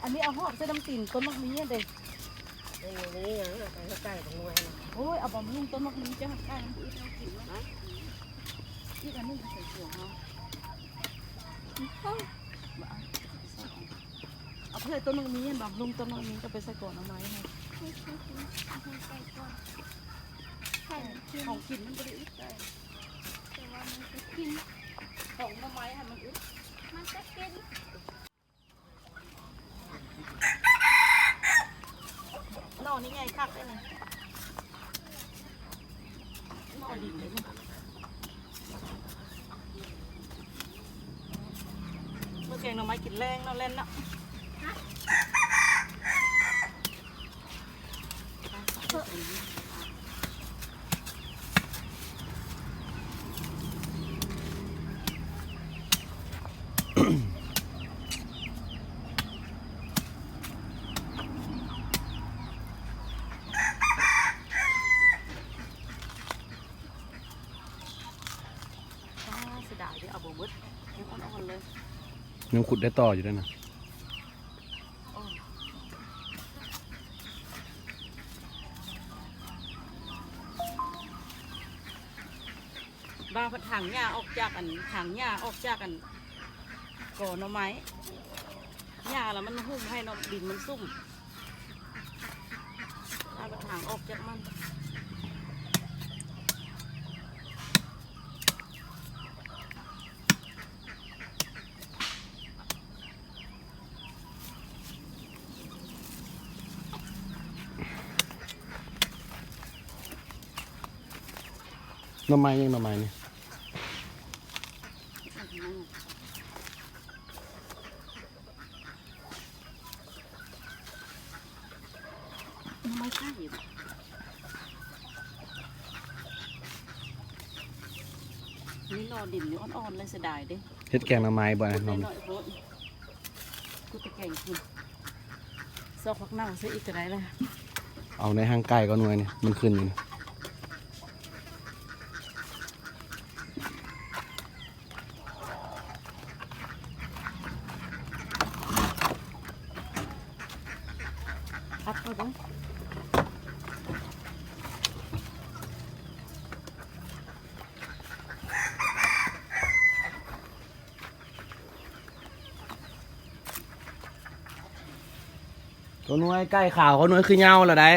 อันนี้เอาหอบใส่น้ำตีนต้นมะมีเด็กนี่อย่างนี้ไปใกล้ตรงนู้น โอ้ยเอาบำรุงต้นมะมีจะหักได้น้ำอีกเอากินนะอีกอันนึงใส่ถั่วเนาะเอาเพื่อต้นมะมีบำรุงต้นมะมีก็ไปใส่ก่อนเอาไม้ให้ของกินมันไม่ได้อึดได้แต่ว่ามันจะกินของมะไม้ให้มันอึดมันจะกินนอนนี่ไงคักได้เลยนอนดีเลยเมื่อแกงหน่อไม้กินแรงนอนเล่นเนาะเสียดายที่เอาบวบยังอ่อนๆเลยยังขุดได้ต่ออยู่ด้วยนะบางถังหญ้าออกจากกันถังหญ้าออกจากกันก่อหน่อไม้หญ้าแล้วมันหุ้มให้ดินมันซุ่มถ้าถังออกจากมันหน่อไม้ยังหน่อไม้นี่ไม่ใช่นี่รอดินนี่อ่อนๆเลยเสียดายดิ เฮ็ดแกงหน่อไม้บ่นะหน่อ หน่อยโพดกูจะแก่งกินซอกพักเน่าซะอีกจะได้เลย เอาในห้างไก่ก็หน่วยนี่มันขึ้นอยู่นะพักเขาด้วยก็หน่วยไก่ขาวก็หน่วยคือเหงาละได้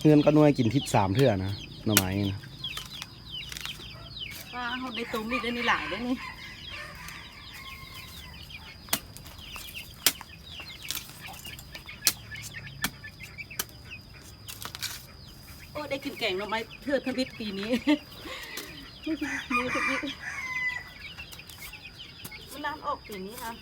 เงินก็หน่วยกินทิศ3เทื่อนะหน่อไม้นี่นะ ว่าเขาได้ตุ้มนี่ได้นี่หลายได้นี่โอ้ได้กินแกงหน่อไม้เทื่อทวิตปีนี้มือทวิตมันน้ำออกปีนี้ค่ะ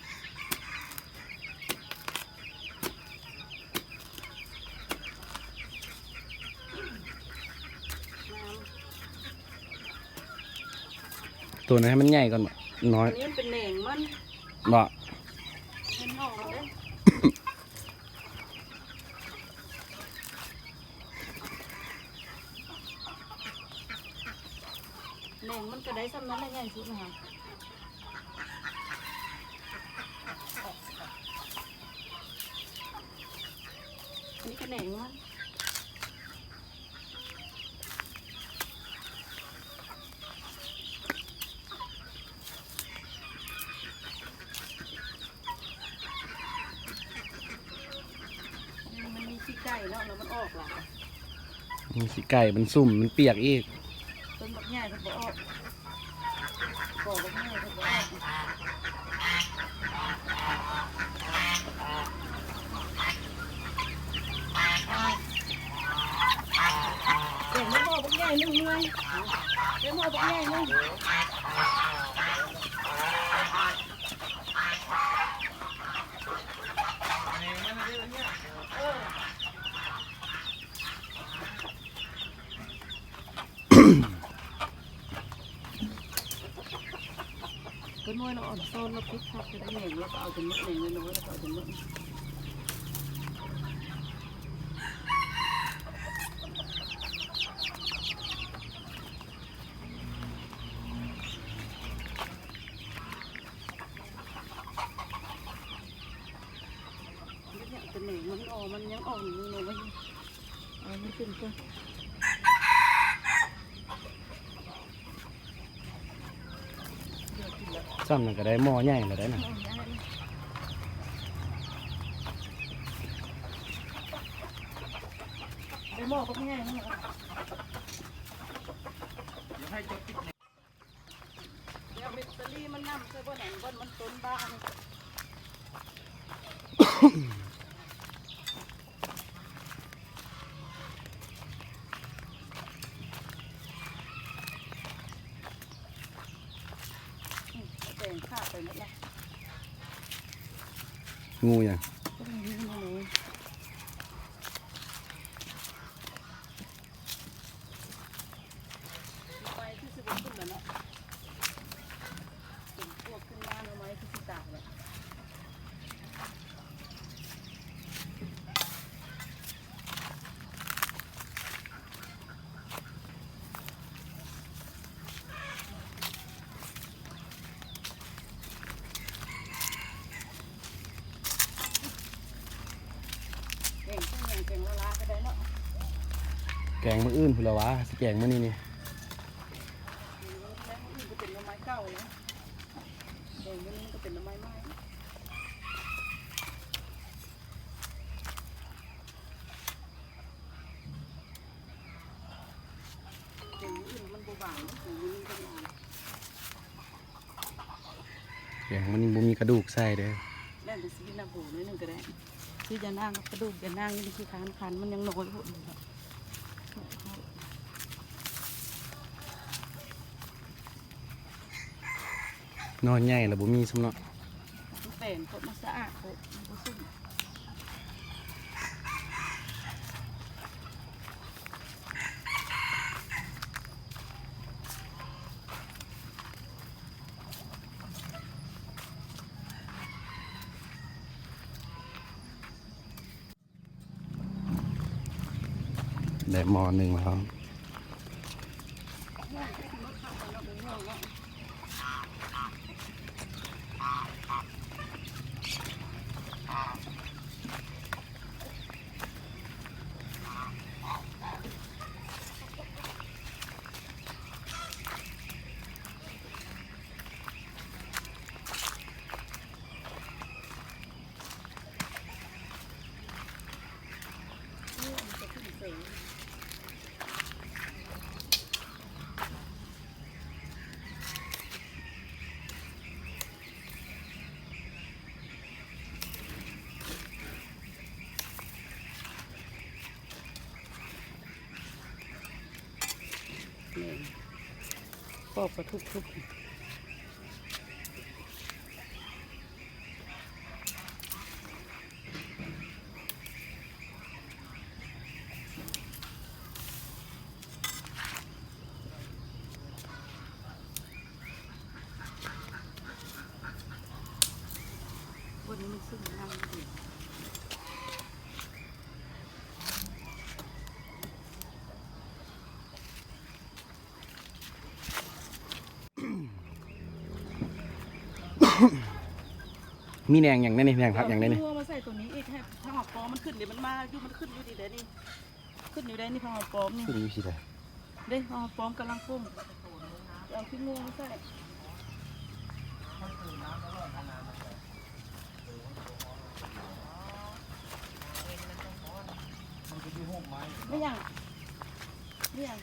ตัวนั้นให้มันใหญ่ก่อนบ่น้อย อันนี้มันเป็นเหน่งมัน บ่ เป็นห่อมันเลยเหน่งมันก็ได้ซ้ำนั้นได้ใหญ่สุดนะคะนี่ก็เหน่งมันขี้ไก่แล้วมันออกหล่ะ มันสิไก่มันซุ่มมันเปียกอีก ต้นบักใหญ่มันบ่ออกก่อบักใหญ่มันบ่ออกเก่งไม่บ่บักใหญ่นึงเลยเดี๋ยวบ่บักใหญ่นึง น้อยเราอ่อนโซนเราพลิกพักจะได้เหน่งแล้วก็เอาจนมดเหน่งน้อยแล้วก็เอาจนมดจะเหน่งมันออกมันยังออกอยู่เลยว่าเอาไม่ขึ้นก็ ซ้ำนั่นก็ได้หม้อใหญ่แล้วได้น่ะ ไปหม้อก็ไม่ง่ายนะเดี๋ยวมิสซิลี่มันนำใส่บ่อไหนบ่อนมันต้นบ้านแต่งข้าไปนั่นแหละ งูอย่าง ก็มีนี่เลยไปที่สิบขึ้นแล้วเนาะเป็นพวกขึ้นมาเอาไว้ที่สิตากเลยเก่งเก่งเก่งละลาก็ได้เนาะ แกงมื้ออื่นพุ่นละวะสิแกงมื้อนี้นี่ แล้วอื่นก็เป็นน้ำไม้เก่าเลยเก่งนี้ก็เป็นน้ำไม้ไม้เก่งอื่นมันโบบางเก่งนี้ก็งาน แกงมันบ่มีกระดูกใส่เด้อ แล่นไปซื้อน้ำบูนิดนึงก็ได้ซื้อยานั่งกระดูกยานั่งนี่คือคันมันยังน้อยหมดเลยครับ นอนใหญ่แล้วบ่มีสำเนาะ เป็นคนมาสะอาดคนมาสุ่ม ได้หม้อหนึงแล้วปอกกระทุกวันนี้มันซึ่งนั่งอยู่ มีแหนงอย่างนั้นนี่แหนงพักอย่างนั้นนี่ เมาใส่ตัวนี้อีกให้ถ้าหอกปอมันขึ้นเดี๋ยวมันมาอยู่มันขึ้นอยู่ดีเดี๋ยวนี้ขึ้นอยู่ได้นี่พอหอกปอมนี่ คือมีสิได้ เด้พอหอกปอมกำลังพุ่มเอาขี้งูมาใส่ไม่ยังไม่ยัง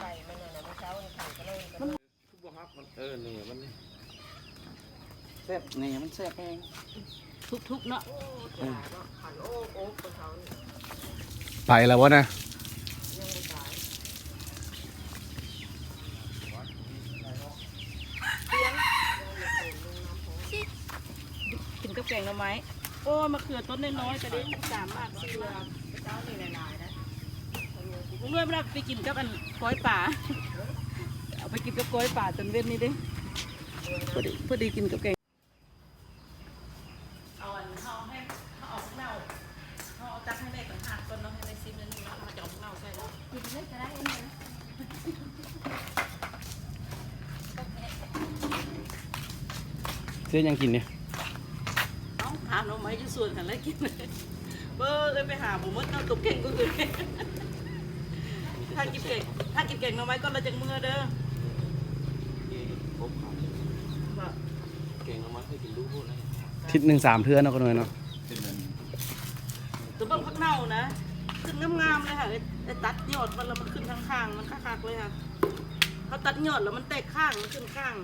ไก่มันน่ะเมื่อเช้าไข่ก็เลย เออนี่มันแซ่บนี่มันแซ่บเอง ทุกเนาะ ขันโอ้โอ้คนเขา ไปแล้ววะนะ ยังไม่ตาย กินกับแกงหน่อไม้โอ้มะเขือต้นน้อยๆก็ได้สามารถซื้อ เช้านี่หลายๆนะ ลุงเลื่อยไม่ได้ไปกินกับอันก้อยป่าเอาไปกินกับก้อยป่าจนเว้นนี่ดิ พอดีกินกับแกงเอาอันเขาให้เขาออกเน่าเขาเอาตักให้แม่ต่างหากก่อนเนาะให้แม่ซิมนั่นนี่แล้วเขาจะออกเน่าใช่แล้ว กินได้ก็ได้นะ เสื้อยังกินเนี่ย เอาหาหน่อไม้อยู่ส่วนกันแล้วกินเลยเบอร์เลยไปหาผมว่าเน่าตกเก่งก็คือถ้ากินเก่งหน่อไม้ก็เราจะมือเด้อ ครบครับ ว่า เก่งเอามาให้กินลูกพูดนะ ทิศหนึ่ง3เทื่อเนาะก็หน่อยเนาะ เป็นมัน ตัวเบิ้งพักเน่านะขึ้นงามๆเลยค่ะไอ้ตัดยอดมันแล้วมันขึ้นข้างๆมันคักๆเลยค่ะเขาตัดยอดแล้วมันแตกข้างมันขึ้นข้าง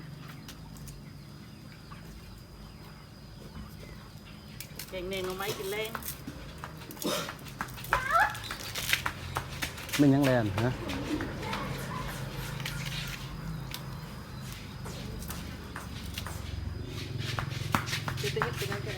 แกงแหนงหน่อไม้กินแรง มันยังแลนฮะ จะเป็นยังไง